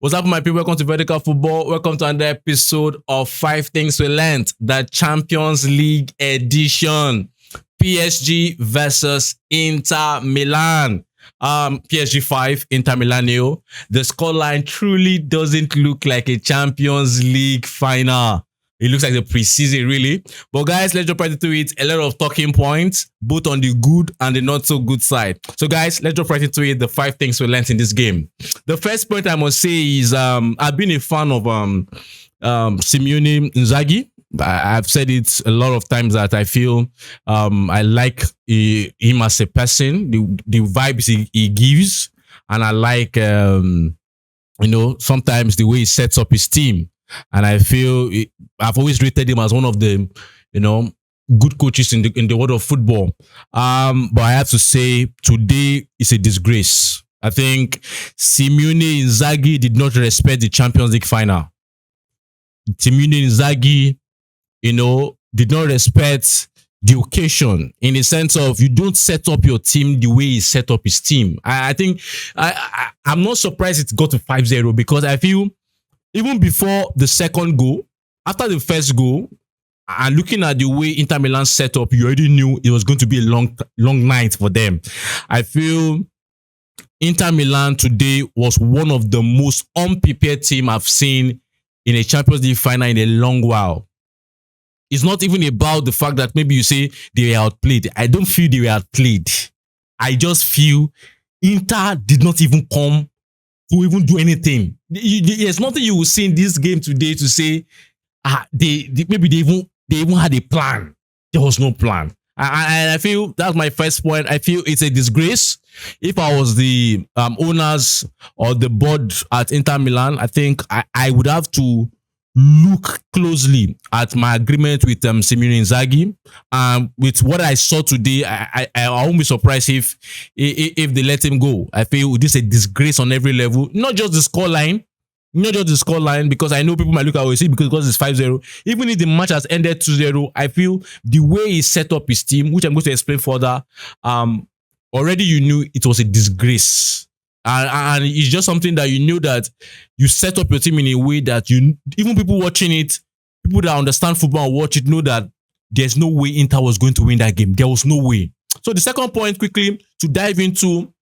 What's up, my people? Welcome to Vertical Football. Welcome to another episode of 5 Things We Learned, the Champions League edition. PSG versus Inter Milan. PSG 5, Inter Milan 0. The scoreline truly doesn't look like a Champions League final. It looks like the preseason, really. But guys, let's jump right into it. A lot of talking points, both on the good and the not so good side. So guys, let's jump right into it. The 5 things we learned in this game. The first point I must say is I've been a fan of Simone Inzaghi. I've said it a lot of times that I feel I like him as a person, the vibes he gives, and I like sometimes the way he sets up his team. And I feel I've always rated him as one of the, good coaches in the world of football. But I have to say today is a disgrace. I think Simone Inzaghi did not respect the Champions League final. Simone Inzaghi, did not respect the occasion in the sense of you don't set up your team the way he set up his team. I think I'm not surprised it got to 5-0 because I feel even before the second goal, after the first goal, and looking at the way Inter Milan set up, you already knew it was going to be a long night for them. I feel Inter Milan today was one of the most unprepared team I've seen in a Champions League final in a long while. It's not even about the fact that maybe you say they were outplayed. I don't feel they were outplayed. I just feel Inter did not even come to even do anything. There's nothing you will see in this game today to say maybe they even had a plan. There was no plan. I feel that's my first point. I feel it's a disgrace. If I was the owners or the board at Inter Milan, I think I would have to look closely at my agreement with Simone Inzaghi. With what I saw today, I won't be surprised if they let him go. I feel this is a disgrace on every level. Not just the scoreline, because I know people might look at it because it's 5-0. Even if the match has ended 2-0, I feel the way he set up his team, which I'm going to explain further, already you knew it was a disgrace. And it's just something that you knew that you set up your team in a way that even people watching it, people that understand football and watch it know that there's no way Inter was going to win that game. There was no way. So the second point, quickly, to dive into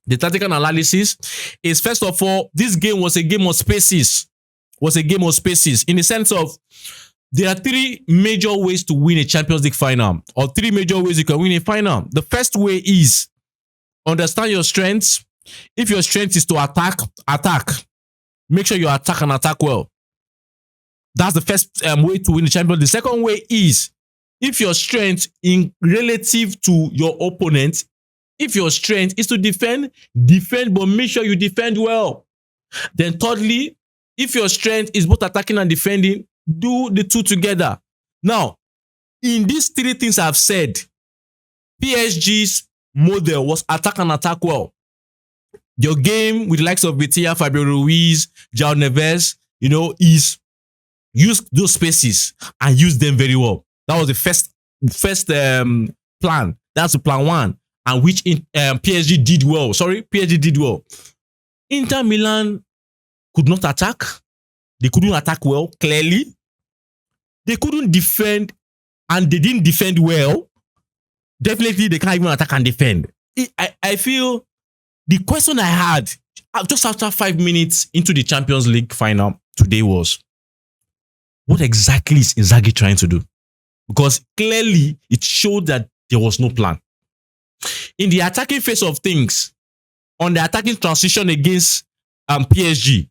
the tactical analysis, is first of all, this game was a game of spaces. In the sense of there are 3 major ways to win a Champions League final, or 3 major ways you can win a final. The first way is understand your strengths. If your strength is to attack. Make sure you attack and attack well. That's the first way to win the Champions League. The second way is, if your strength in relative to your opponent, if your strength is to defend, but make sure you defend well. Then thirdly, if your strength is both attacking and defending, do the two together. Now, in these 3 things I've said, PSG's model was attack and attack well. Your game with the likes of Vitinha, Fabio Ruiz, João Neves, is use those spaces and use them very well. That was the first plan. That's the plan 1, and which PSG did well. PSG did well. Inter Milan could not attack. They couldn't attack well, clearly. They couldn't defend, and they didn't defend well. Definitely, they can't even attack and defend. I feel the question I had just after 5 minutes into the Champions League final today was, what exactly is Inzaghi trying to do? Because clearly it showed that there was no plan. In the attacking phase of things, on the attacking transition against PSG,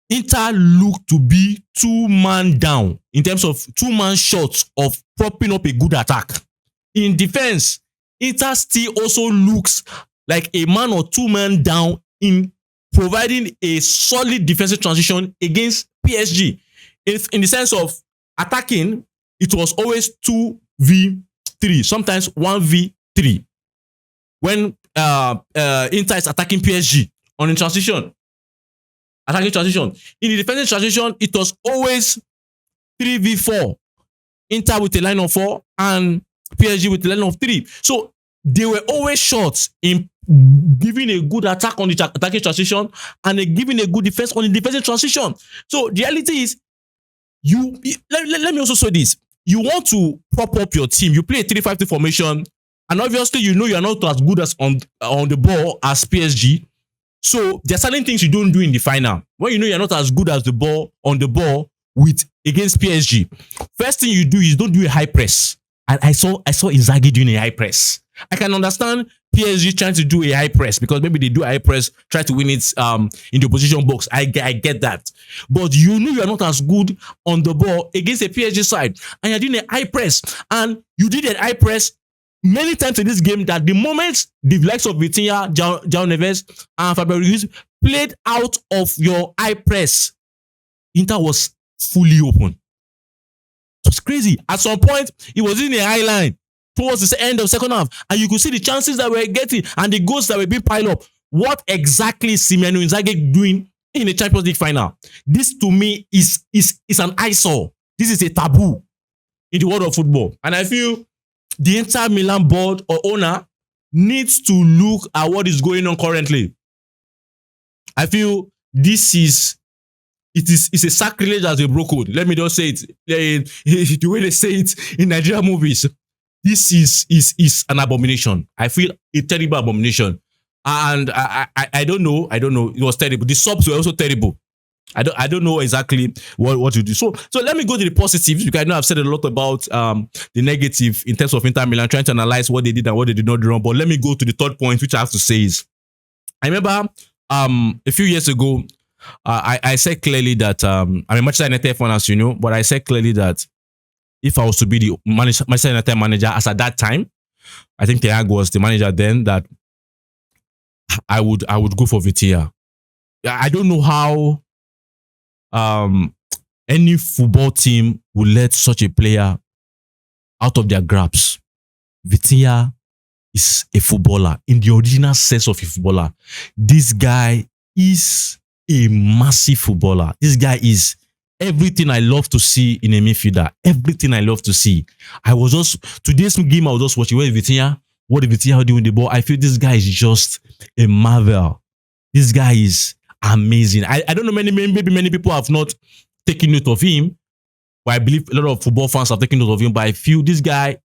Inter looked to be 2-man down in terms of 2-man shots of propping up a good attack. In defense, Inter still also looks like a man or 2-man down in providing a solid defensive transition against PSG. In the sense of attacking, it was always 2v3, sometimes 1v3. When Inter is attacking PSG on the transition, attacking transition. In the defensive transition, it was always 3v4. Inter with a line of 4 and PSG with a line of 3. So they were always short in giving a good attack on the attacking transition and giving a good defense on the defensive transition. So the reality is, let me also say this. You want to prop up your team. You play a 3-5-2 formation, and obviously you know you're not as good as on the ball as PSG. So there are certain things you don't do in the final when you know you're not as good as the ball on the ball against PSG. First thing you do is don't do a high press. And I saw Inzaghi doing a high press. I can understand PSG trying to do a high press because maybe they do a high press, try to win it in the opposition box. I get that. But you know you're not as good on the ball against a PSG side. And you're doing a high press. And you did a high press many times in this game that the moment the likes of Vitinha, João Neves, and Fabio Ruiz played out of your high press, Inter was fully open. It was crazy. At some point, it was in a high line towards the end of the second half, and you could see the chances that we were getting and the goals that were being piled up. What exactly is Simone Inzaghi doing in the Champions League final? This, to me, is an eyesore. This is a taboo in the world of football. And I feel the Inter Milan board or owner needs to look at what is going on currently. I feel it's a sacrilege as a bro code. Let me just say it the way they say it in Nigerian movies. This is an abomination. I feel a terrible abomination. And I don't know. It was terrible. The subs were also terrible. I don't know exactly what to do. So let me go to the positives, because I know I've said a lot about the negative in terms of Inter Milan, trying to analyze what they did and what they did not do wrong. But let me go to the third point, which I have to say is, I remember a few years ago, I said clearly that I'm a Manchester United fan, as you know, but I said clearly that if I was to be the Manchester United manager, as at that time, I think Ten Hag was the manager then, that I would go for Vitinha. I don't know how any football team would let such a player out of their grasp. Vitinha is a footballer in the original sense of a footballer. This guy is a massive footballer. This guy is everything I love to see in a midfielder. Everything I love to see. Today's game I was just watching. What is Vitinha doing with the ball? I feel this guy is just a marvel. This guy is amazing. I don't know, maybe many people have not taken note of him, but I believe a lot of football fans have taken note of him. But I feel this guy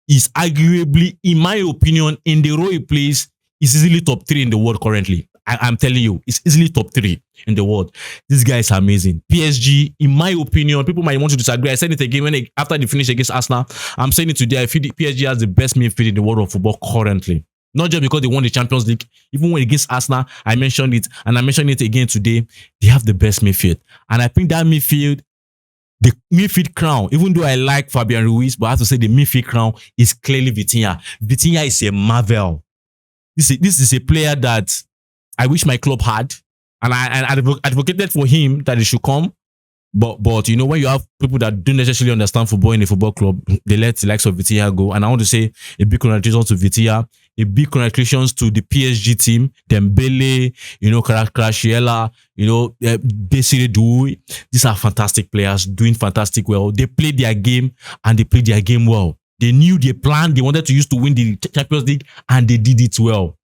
is arguably, in my opinion, in the role he plays, is easily top 3 in the world currently. I'm telling you, it's easily top 3 in the world. This guy is amazing. PSG, in my opinion, people might want to disagree. I said it again after they finish against Arsenal. I'm saying it today. I feel PSG has the best midfield in the world of football currently. Not just because they won the Champions League. Even when against Arsenal, I mentioned it, and I mentioned it again today. They have the best midfield. And I think that midfield, the midfield crown, even though I like Fabian Ruiz, but I have to say the midfield crown is clearly Vitinha. Vitinha is a marvel. This is a player that I wish my club had, and I advocated for him that he should come. But you know, when you have people that don't necessarily understand football in a football club, they let the likes of Vitinha go. And I want to say a big congratulations to Vitinha, a big congratulations to the PSG team, Dembele, Kvaratskhelia, Désiré Doué. These are fantastic players doing fantastic well. They played their game and they played their game well. They knew their plan they wanted to use to win the Champions League, and they did it well.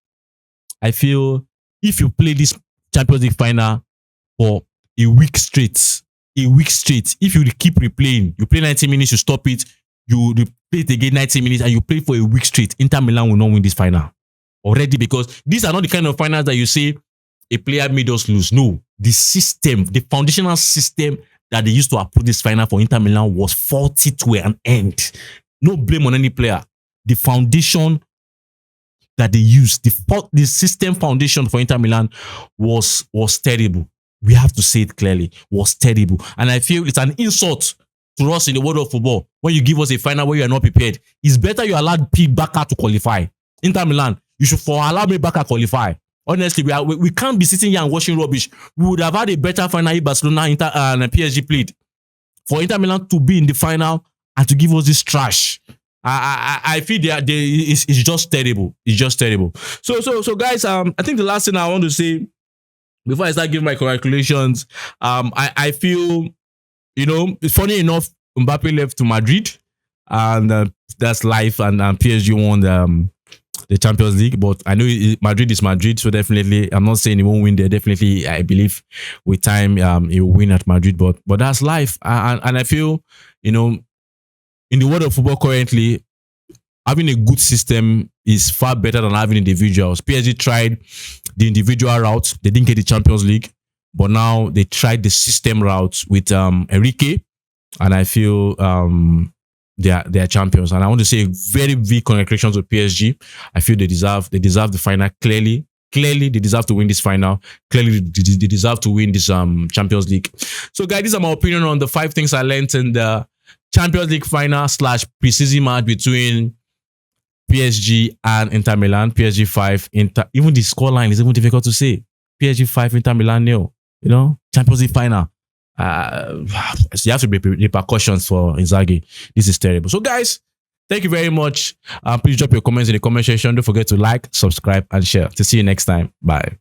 I feel if you play this Champions League final for a week straight, if you keep replaying, you play 90 minutes, you stop it, you play it again 90 minutes, and you play for a week straight, Inter Milan will not win this final already, because these are not the kind of finals that you say a player made us lose. No, the system, the foundational system that they used to approach this final for Inter Milan was faulty to an end. No blame on any player. The foundation that they used, the system foundation for Inter Milan was terrible. We have to say it clearly, was terrible. And I feel it's an insult to us in the world of football when you give us a final where you are not prepared. It's better you allowed P. Barca to qualify. Inter Milan, you should allow me Barca qualify. Honestly, we can't be sitting here and watching rubbish. We would have had a better final if Barcelona and PSG played. For Inter Milan to be in the final and to give us this trash, I feel it's just terrible. It's just terrible. So guys, I think the last thing I want to say before I start giving my congratulations, I feel, it's funny enough, Mbappe left to Madrid, and that's life, and PSG won the Champions League, but I know Madrid is Madrid, so definitely I'm not saying he won't win there. Definitely, I believe with time he will win at Madrid, but that's life, and I feel, you know, in the world of football currently, having a good system is far better than having individuals. PSG tried the individual route, they didn't get the Champions League, but now they tried the system route with Enrique, and I feel they are champions. And I want to say very big congratulations to PSG. I feel they deserve the final clearly. Clearly, they deserve to win this final. Clearly, they deserve to win this Champions League. So, guys, these are my opinion on the 5 things I learned in the Champions League final / preseason match between PSG and Inter Milan. PSG 5, even the scoreline is even difficult to say. PSG 5, Inter Milan 0. You know, Champions League final. So you have to be repercussions for Inzaghi. This is terrible. So, guys, thank you very much. Please drop your comments in the comment section. Don't forget to like, subscribe, and share. To see you next time. Bye.